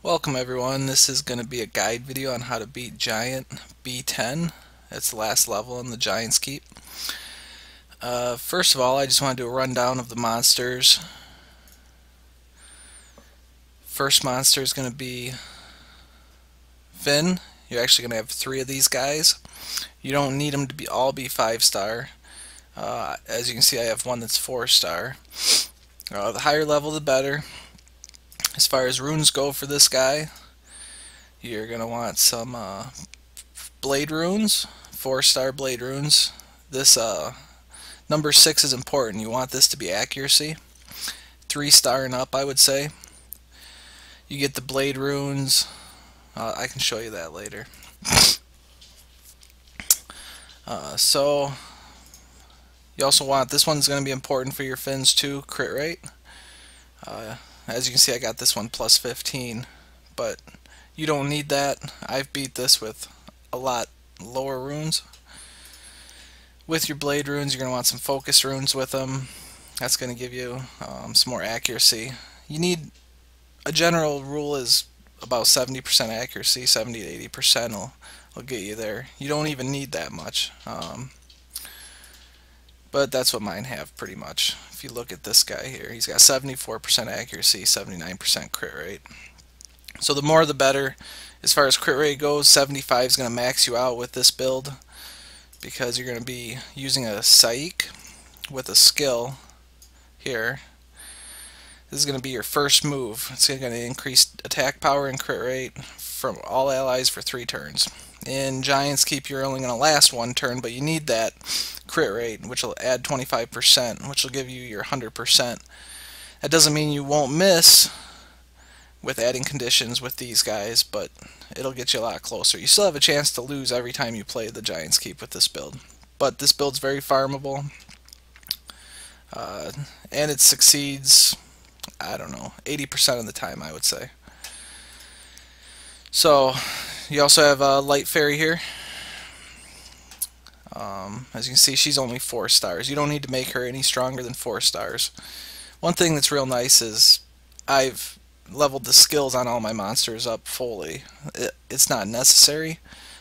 Welcome everyone, this is going to be a guide video on how to beat Giant B10. It's the last level in the Giant's Keep. First of all, I just want to do a rundown of the monsters. First monster is going to be Finn. You're actually going to have 3 of these guys. You don't need them to all be 5-star. As you can see, I have one that's 4-star. The higher level the better. As far as runes go for this guy, you're going to want some blade runes, 4-star blade runes. This number 6 is important. You want this to be accuracy. 3-star and up, I would say. You get the blade runes. I can show you that later. So you also want, this one's going to be important for your fins too, crit rate. As you can see, I got this one plus 15, but you don't need that. I've beat this with a lot lower runes. With your blade runes, you're going to want some focus runes with them. That's going to give you some more accuracy. You need, a general rule is about 70% accuracy, 70 to 80% will get you there. You don't even need that much. But that's what mine have pretty much. If you look at this guy here, he's got 74% accuracy, 79% crit rate. So the more the better. As far as crit rate goes, 75 is going to max you out with this build because you're going to be using a Saik with a skill here. This is going to be your first move. It's going to increase attack power and crit rate from all allies for 3 turns. In Giant's Keep, you're only going to last 1 turn, but you need that crit rate, which will add 25%, which will give you your 100%. That doesn't mean you won't miss with adding conditions with these guys, but it'll get you a lot closer. You still have a chance to lose every time you play the Giant's Keep with this build, but this build's very farmable, and it succeeds, I don't know, 80% of the time, I would say. So you also have a light fairy here. As you can see, she's only 4 stars. You don't need to make her any stronger than 4 stars. One thing that's real nice is I've leveled the skills on all my monsters up fully. It's not necessary.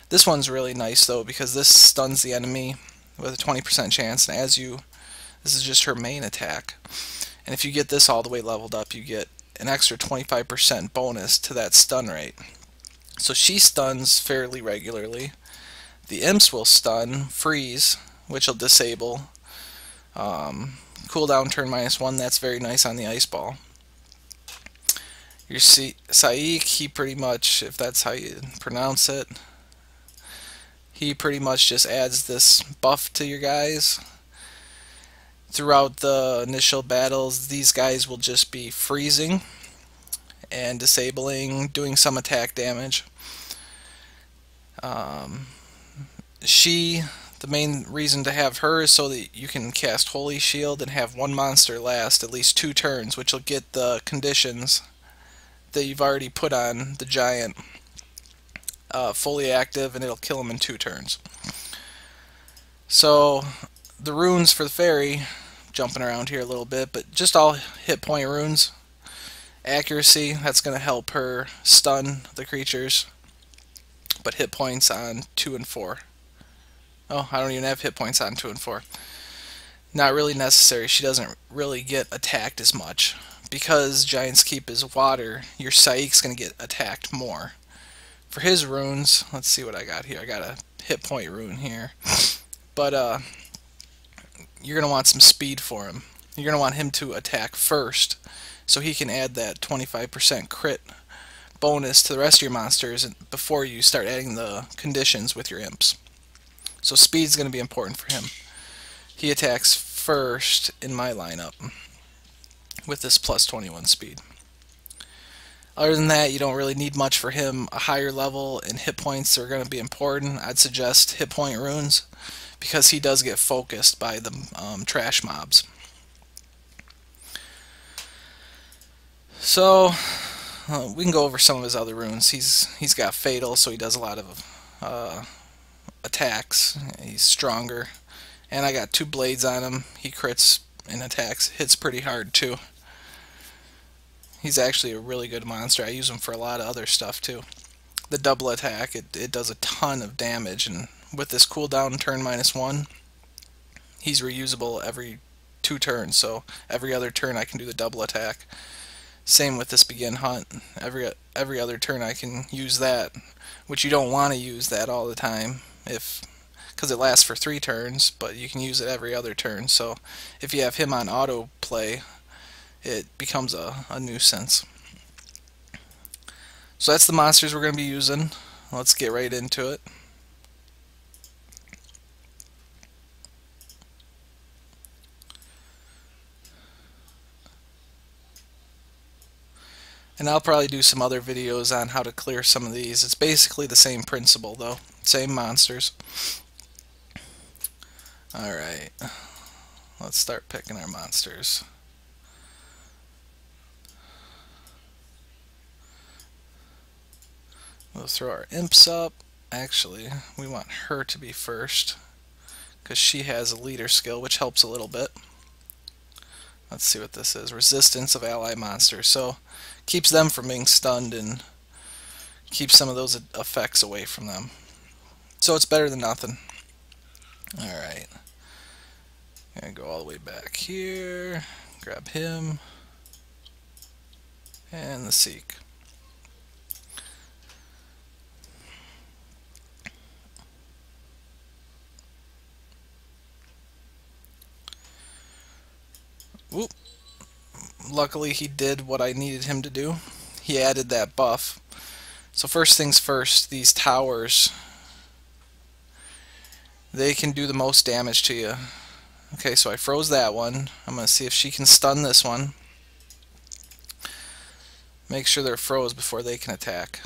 This one's really nice though because this stuns the enemy with a 20% chance, and this is just her main attack. And if you get this all the way leveled up, you get an extra 25% bonus to that stun rate. So she stuns fairly regularly. The imps will stun, freeze, which will disable. Cooldown turn -1, that's very nice on the ice ball. Your Saik, he pretty much, if that's how you pronounce it, he pretty much just adds this buff to your guys. Throughout the initial battles, these guys will just be freezing and disabling, doing some attack damage. The main reason to have her is so that you can cast Holy Shield and have one monster last at least 2 turns, which will get the conditions that you've already put on the giant fully active, and it'll kill him in 2 turns. So the runes for the fairy, jumping around here a little bit, but just all hit point runes. Accuracy, that's going to help her stun the creatures, but hit points on 2 and 4. Oh, I don't even have hit points on 2 and 4. Not really necessary. She doesn't really get attacked as much. Because Giant's Keep is water, your Saik's going to get attacked more. For his runes, let's see what I got here. I got a hit point rune here. But you're going to want some speed for him. You're going to want him to attack first, so he can add that 25% crit bonus to the rest of your monsters before you start adding the conditions with your imps. So speed's going to be important for him. He attacks first in my lineup with this plus 21 speed. Other than that, you don't really need much for him. A higher level and hit points are going to be important. I'd suggest hit point runes because he does get focused by the trash mobs. So we can go over some of his other runes. He's got fatal, so he does a lot of attacks. He's stronger, and I got 2 blades on him. He crits and attacks, hits pretty hard too. He's actually a really good monster. I use him for a lot of other stuff too. The double attack, it does a ton of damage, and with this cooldown turn -1, he's reusable every 2 turns, so every other turn I can do the double attack. Same with this begin hunt. Every other turn I can use that, which you don't want to use that all the time, because it lasts for 3 turns, but you can use it every other turn. So if you have him on auto play, it becomes a nuisance. So that's the monsters we're going to be using. Let's get right into it. And I'll probably do some other videos on how to clear some of these. It's basically the same principle though. Same monsters. Alright. Let's start picking our monsters. We'll throw our imps up. Actually, we want her to be first, because she has a leader skill, which helps a little bit. Let's see what this is. Resistance of ally monsters. So, keeps them from being stunned and keeps some of those effects away from them. So it's better than nothing. Alright. Gonna go all the way back here. Grab him. And the Seek. Whoop. Luckily he did what I needed him to do. He added that buff. So first things first, these towers, they can do the most damage to you. Okay, so I froze that one. I'm going to see if she can stun this one. Make sure they're froze before they can attack.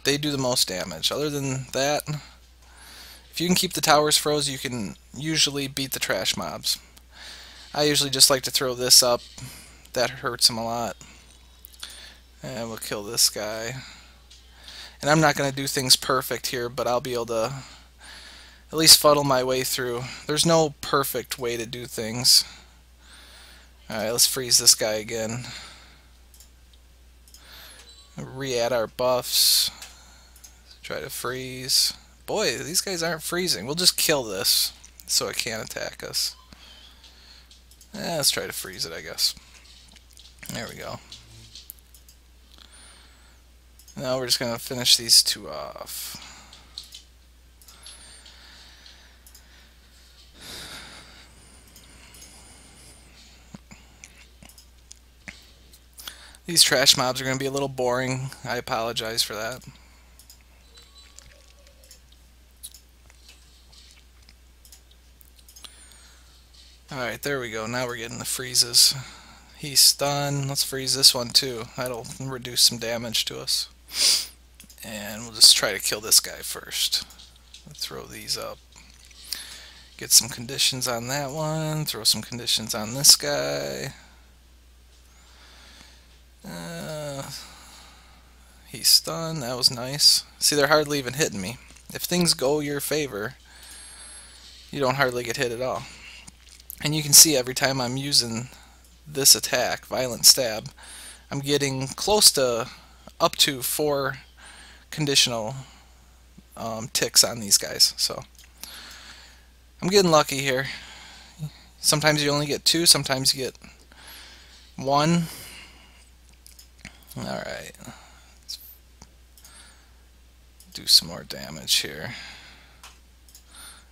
They do the most damage. Other than that, if you can keep the towers froze, you can usually beat the trash mobs. I usually just like to throw this up. That hurts them a lot. And we'll kill this guy. And I'm not going to do things perfect here, but I'll be able to at least fuddle my way through. There's no perfect way to do things. Alright, let's freeze this guy again. Re-add our buffs. Try to freeze. Boy, these guys aren't freezing. We'll just kill this so it can't attack us. Let's try to freeze it, I guess. There we go. Now we're just going to finish these two off. These trash mobs are going to be a little boring. I apologize for that. Alright, there we go. Now we're getting the freezes. He's stunned. Let's freeze this one too. That'll reduce some damage to us. And we'll just try to kill this guy first. Throw these up. Get some conditions on that one. Throw some conditions on this guy. He's stunned. That was nice. See, they're hardly even hitting me. If things go your favor, you don't hardly get hit at all. And you can see every time I'm using this attack, Violent Stab, I'm getting close to up to 4 conditional ticks on these guys. So I'm getting lucky here. Sometimes you only get 2, sometimes you get 1. Alright. Let's do some more damage here.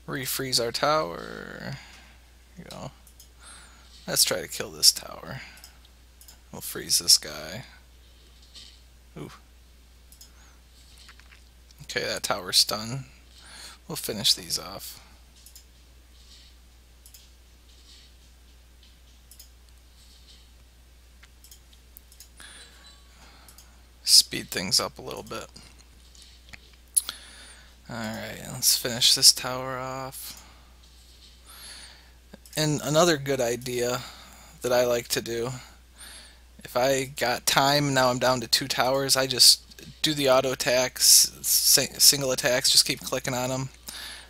Refreeze our tower. Here we go. Let's try to kill this tower. We'll freeze this guy. Ooh. Okay, that tower's stunned. We'll finish these off. Speed things up a little bit. Alright, let's finish this tower off. And another good idea that I like to do, if I got time, now I'm down to 2 towers, I just do the auto attacks, single attacks, just keep clicking on them.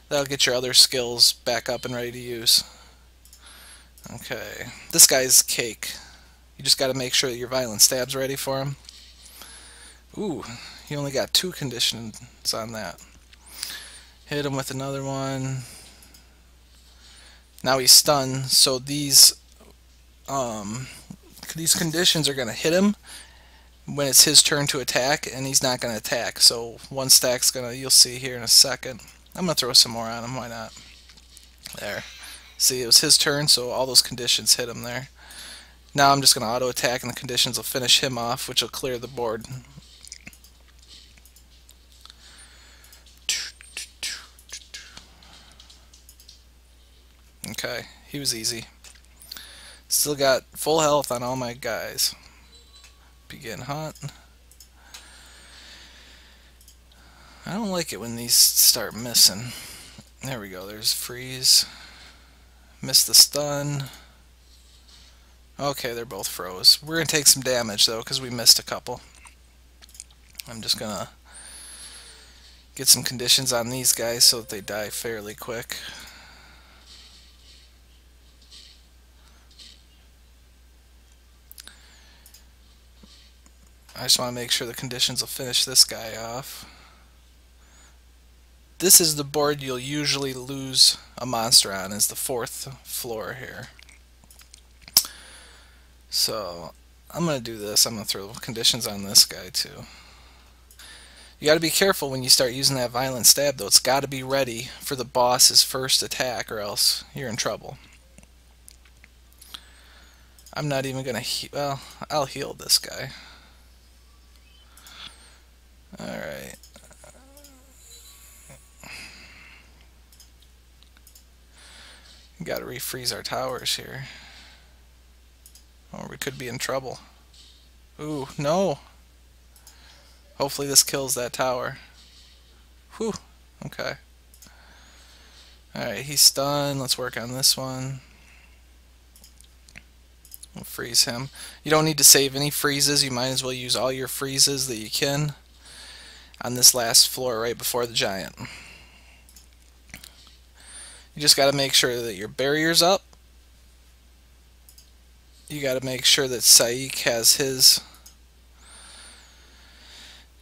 That'll get your other skills back up and ready to use. Okay, this guy's cake. You just got to make sure that your violent stab's ready for him. Ooh, he only got 2 conditions on that. Hit him with another one. Now he's stunned, so these conditions are going to hit him when it's his turn to attack, and he's not going to attack. So one stack's going to, you'll see here in a second. I'm going to throw some more on him, why not? There. See, it was his turn, so all those conditions hit him there. Now I'm just going to auto attack, and the conditions will finish him off, which will clear the board. Okay, he was easy. Still got full health on all my guys. Begin hunt. I don't like it when these start missing. There we go, there's freeze. Missed the stun. Okay, they're both froze. We're going to take some damage though because we missed a couple. I'm just going to get some conditions on these guys so that they die fairly quick. I just want to make sure the conditions will finish this guy off. This is the board you'll usually lose a monster on, is the 4th floor here. So I'm going to do this. I'm going to throw conditions on this guy too. You got to be careful when you start using that violent stab though. It's got to be ready for the boss's first attack or else you're in trouble. I'm not even going to well, I'll heal this guy. Alright. Got to refreeze our towers here. Or we could be in trouble. Ooh, no! Hopefully this kills that tower. Whew, okay. Alright, he's stunned. Let's work on this one. We'll freeze him. You don't need to save any freezes. You might as well use all your freezes that you can on this last floor right before the giant. You just got to make sure that your barrier's up. You got to make sure that Saik has his.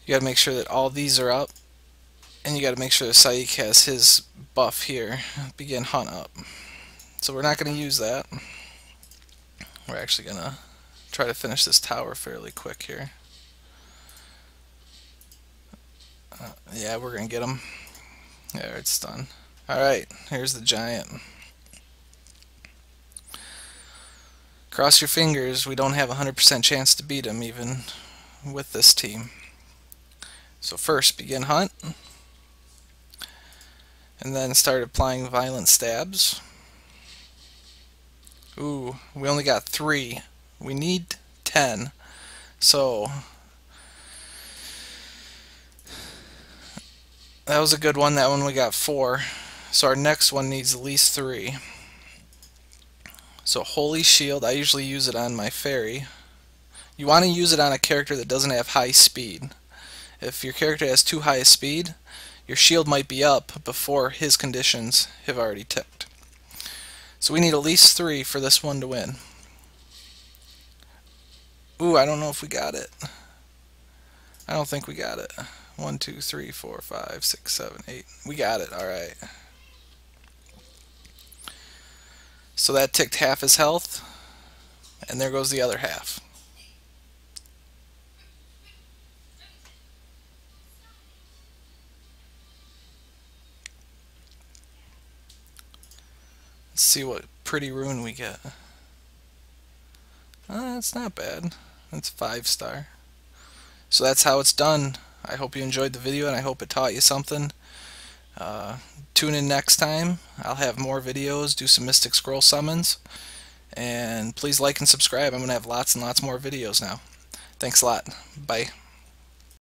You got to make sure that all these are up. And you got to make sure that Saik has his buff here. Begin hunt up. So we're not going to use that. We're actually going to try to finish this tower fairly quick here. Yeah, we're going to get him. There, it's done. Alright, here's the giant. Cross your fingers, we don't have a 100% chance to beat him even with this team. So first, begin hunt. And then start applying violent stabs. Ooh, we only got 3. We need 10. So that was a good one. That one we got 4. So our next one needs at least 3. So Holy Shield, I usually use it on my fairy. You want to use it on a character that doesn't have high speed. If your character has too high a speed, your shield might be up before his conditions have already ticked. So we need at least 3 for this one to win. Ooh, I don't know if we got it. I don't think we got it. 1, 2, 3, 4, 5, 6, 7, 8. We got it, alright. So that ticked half his health, and there goes the other half. Let's see what pretty rune we get. That's not bad. That's 5-star. So that's how it's done. I hope you enjoyed the video, and I hope it taught you something. Tune in next time. I'll have more videos, do some Mystic Scroll summons, and please like and subscribe. I'm going to have lots and lots more videos now. Thanks a lot. Bye.